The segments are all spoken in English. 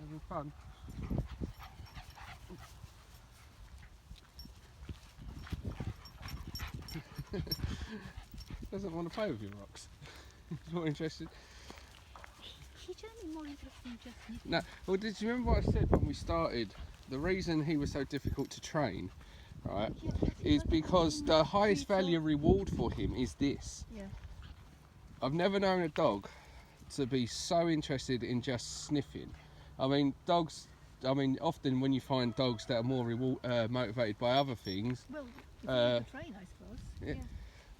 Having fun. Doesn't want to play with your rocks. He's more interested. He's generally more interested in just sniffing. No, well, did you remember what I said when we started? The reason he was so difficult to train, right, is because the highest value reward for him is this. Yeah. I've never known a dog to be so interested in just sniffing. I mean, dogs. I mean, often when you find dogs that are more motivated by other things, well, it's a train, I suppose. Yeah.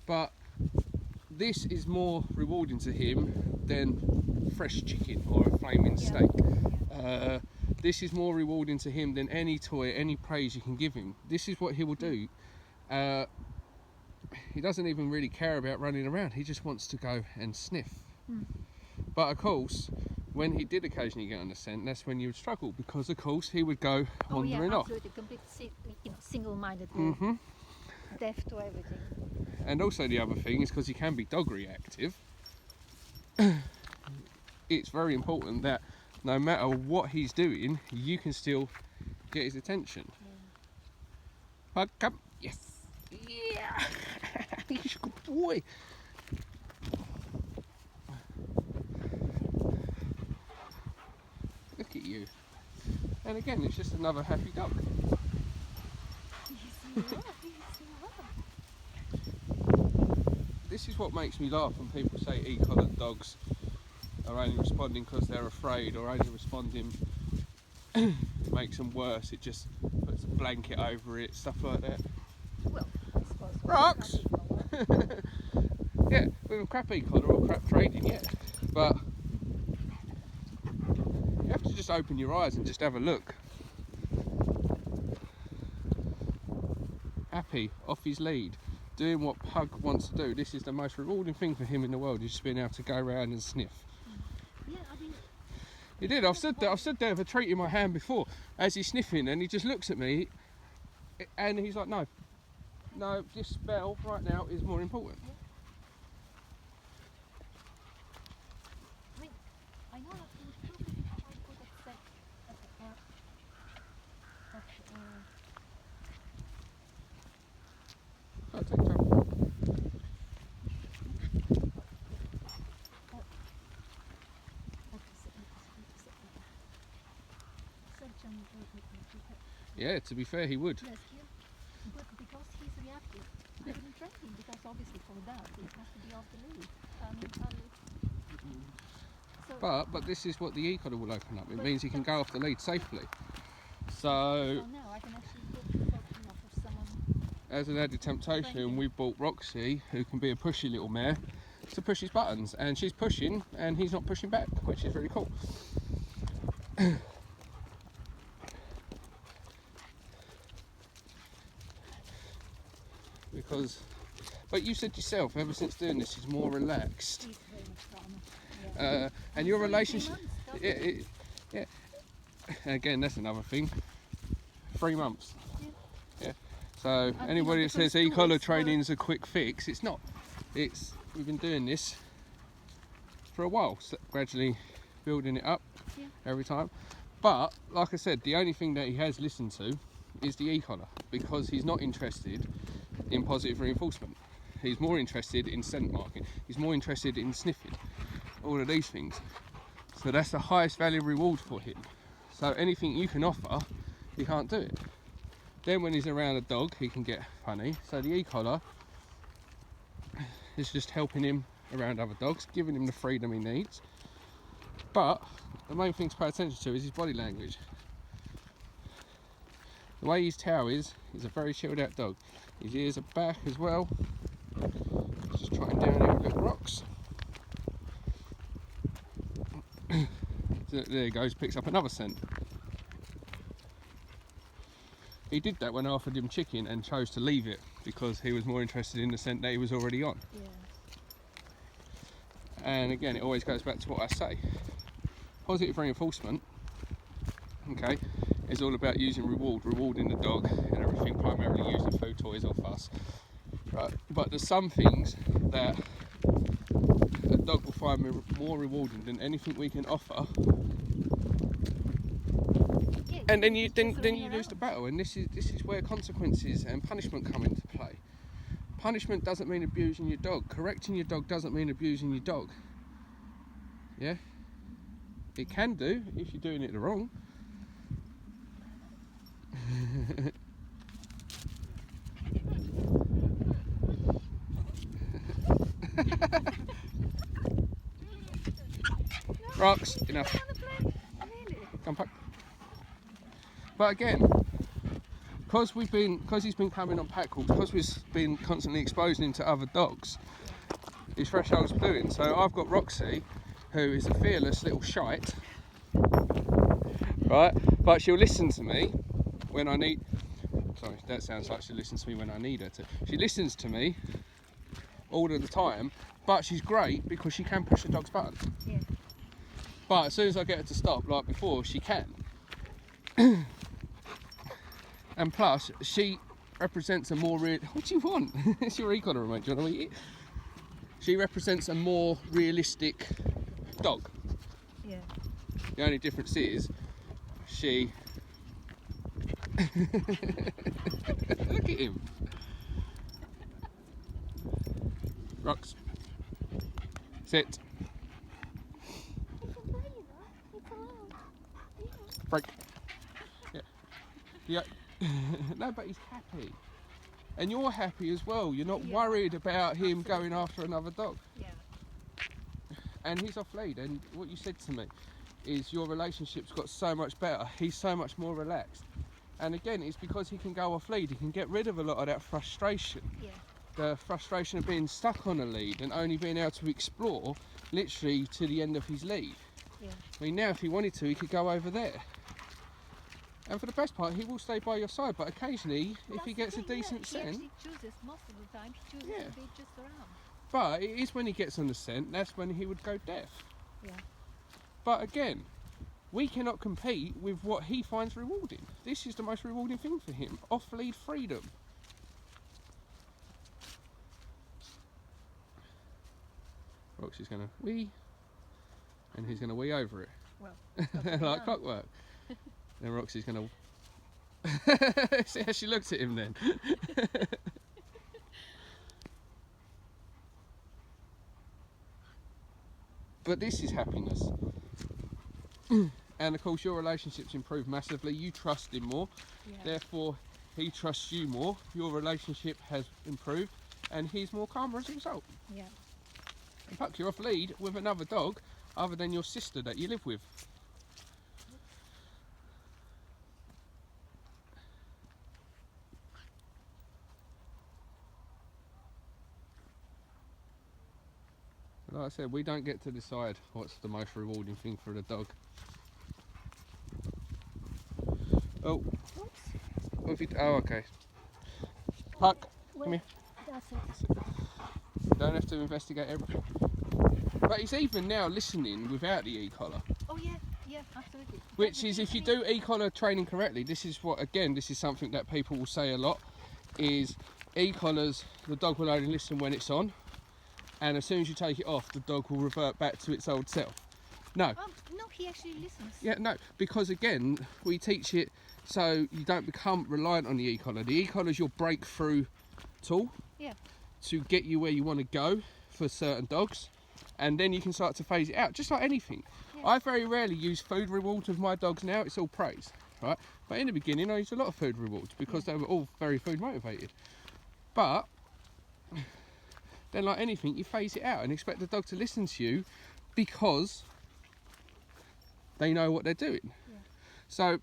But this is more rewarding to him than fresh chicken or a flaming steak. This is more rewarding to him than any toy, any praise you can give him. This is what he will do. He doesn't even really care about running around. He just wants to go and sniff. But of course, when he did occasionally get on the scent, that's when you would struggle, because of course he would go wandering off. Absolutely, complete, single-minded, deaf to everything. And also the other thing is, because he can be dog reactive, it's very important that no matter what he's doing, you can still get his attention. Pug, come. Yes. Yeah. He's a good boy. Look at you. And again, it's just another happy dog. This is what makes me laugh when people say e-collared dogs are only responding because they're afraid, or only responding makes them worse. It just puts a blanket over it, stuff like that. Well, I suppose. Rocks! Yeah, with a crap e-collar or crap trading, yeah. But you have to just open your eyes and just have a look. Happy, off his lead, doing what Pug wants to do. This is the most rewarding thing for him in the world, is just being able to go around and sniff. Yeah, I mean, He did. I've stood there with a treat in my hand before as he's sniffing, and he just looks at me and he's like, no, this spell right now is more important. I mean, I know that he was probably quite good at set. I'll take time. Yeah, to be fair, he would. Yes, but because he's reactive, I didn't train him, because obviously for that he has to be off the lead. But this is what the e-collar will open up. It means he can go off the lead safely. So now I can actually put for someone. As an added temptation, we bought Roxy, who can be a pushy little mare, to push his buttons, and she's pushing and he's not pushing back, which is really cool. But you said yourself, ever since doing this, he's more relaxed. He's very much calmer. And your relationship, yeah. Again, that's another thing. 3 months. Yeah. So anybody that says e-collar training is a quick fix, it's not. We've been doing this for a while, so gradually building it up every time. But like I said, the only thing that he has listened to is the e-collar, because he's not interested in positive reinforcement. He's more interested in scent marking. He's more interested in sniffing. All of these things. So that's the highest value reward for him. So anything you can offer, he can't do it. Then when he's around a dog, he can get funny. So the e-collar is just helping him around other dogs, giving him the freedom he needs. But the main thing to pay attention to is his body language. The way his tail is, he's a very chilled out dog. His ears are back as well. Just trotting down here with little rocks. There he goes, picks up another scent. He did that when I offered him chicken and chose to leave it because he was more interested in the scent that he was already on. Yeah. And again, it always goes back to what I say. Positive reinforcement, okay, is all about using rewarding the dog and everything, primarily using food, toys or fuss. Right. But there's some things that a dog will find more rewarding than anything we can offer and then you lose the battle. And this is where consequences and punishment come into play. Punishment doesn't mean abusing your dog. Correcting your dog doesn't mean abusing your dog. Yeah, it can do if you're doing it wrong. Rocks, enough. Come back. But again, because he's been coming on pack calls, because we've been constantly exposing him to other dogs, his threshold's doing. So I've got Roxy, who is a fearless little shite, right? But she'll listen to me when I need. Sorry, that sounds like she listens to me when I need her to. She listens to me all of the time, but she's great because she can push a dog's button. Yeah. But as soon as I get her to stop, like before, she can. And plus, she represents a more real. What do you want? It's your e-collar remote. Do you want to eat it? She represents a more realistic dog. Yeah. The only difference is she. Look at him. Rocks. Sit. Break. Yeah. Yeah. No, but he's happy. And you're happy as well. You're not worried about him going after another dog. Yeah. And he's off lead. And what you said to me is your relationship's got so much better. He's so much more relaxed. And again, it's because he can go off lead. He can get rid of a lot of that frustration. Yeah. The frustration of being stuck on a lead and only being able to explore literally to the end of his lead. Yeah. I mean, now if he wanted to, he could go over there. And for the best part, he will stay by your side, but occasionally, if he gets a decent scent... He chooses, most of the time, he chooses to be just around. But it is when he gets on the scent, that's when he would go deaf. Yeah. But again, we cannot compete with what he finds rewarding. This is the most rewarding thing for him, off-lead freedom. Roxy's going to wee, and he's going to wee over it. Well, like clockwork. Then Roxy's going to... See how she looks at him then. But this is happiness. And of course your relationships improve massively. You trust him more. Yeah. Therefore he trusts you more. Your relationship has improved and he's more calmer as a result. Yeah. In fact, you're off lead with another dog other than your sister that you live with. Like I said, we don't get to decide what's the most rewarding thing for the dog. Oh, what if you, oh, okay. Puck, come here. That's it. Don't have to investigate everything. But he's even now listening without the e-collar. Oh yeah, yeah, absolutely. Which is, if you do e-collar training correctly, this is what, again, this is something that people will say a lot, is e-collars, the dog will only listen when it's on. And as soon as you take it off, the dog will revert back to its old self. No. No, he actually listens. Yeah, no, because again, we teach it so you don't become reliant on the e-collar. The e-collar is your breakthrough tool to get you where you want to go for certain dogs. And then you can start to phase it out, just like anything. Yeah. I very rarely use food rewards with my dogs now, it's all praise, right? But in the beginning, I used a lot of food rewards because they were all very food motivated. But then, like anything, you phase it out and expect the dog to listen to you because they know what they're doing. Yeah. So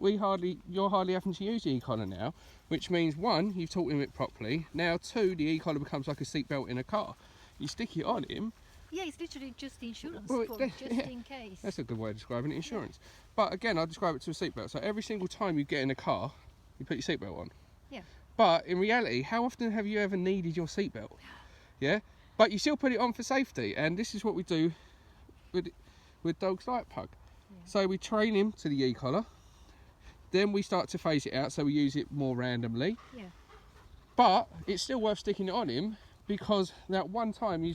you're hardly having to use the e-collar now, which means one, you've taught him it properly. Now two, the e-collar becomes like a seatbelt in a car. You stick it on him. Yeah, it's literally just insurance, just in case. That's a good way of describing it, insurance. Yeah. But again, I describe it to a seatbelt. So every single time you get in a car, you put your seatbelt on. Yeah. But in reality, how often have you ever needed your seatbelt? Yeah? But you still put it on for safety, and this is what we do with dogs like Pug. Yeah. So we train him to the e-collar, then we start to phase it out, so we use it more randomly. Yeah. But it's still worth sticking it on him because that one time you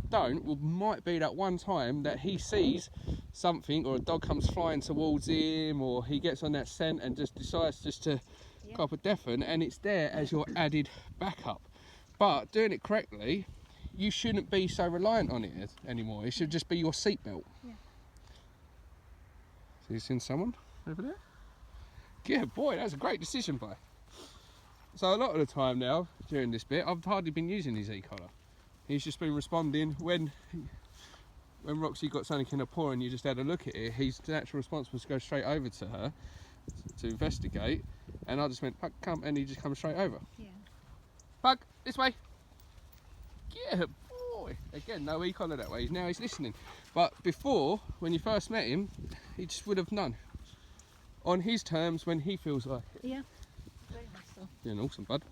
don't, well, might be that one time that he sees something, or a dog comes flying towards him, or he gets on that scent and just decides just to cop a deafen, and it's there as your added backup. But doing it correctly, you shouldn't be so reliant on it anymore. It should just be your seatbelt. Yeah. So you seen someone over there? Yeah, boy, that's a great decision, boy. So a lot of the time now, during this bit, I've hardly been using his e-collar. He's just been responding when Roxy got something in her paw and you just had a look at it. His natural response was to go straight over to her to investigate, and I just went, Pug, come, and he just comes straight over. Yeah. Pug, this way. Yeah, boy. Again, no e-collar that way. Now he's listening. But before, when you first met him, he just would have none. On his terms, when he feels like it. Yeah. Very much so. You're an awesome bud.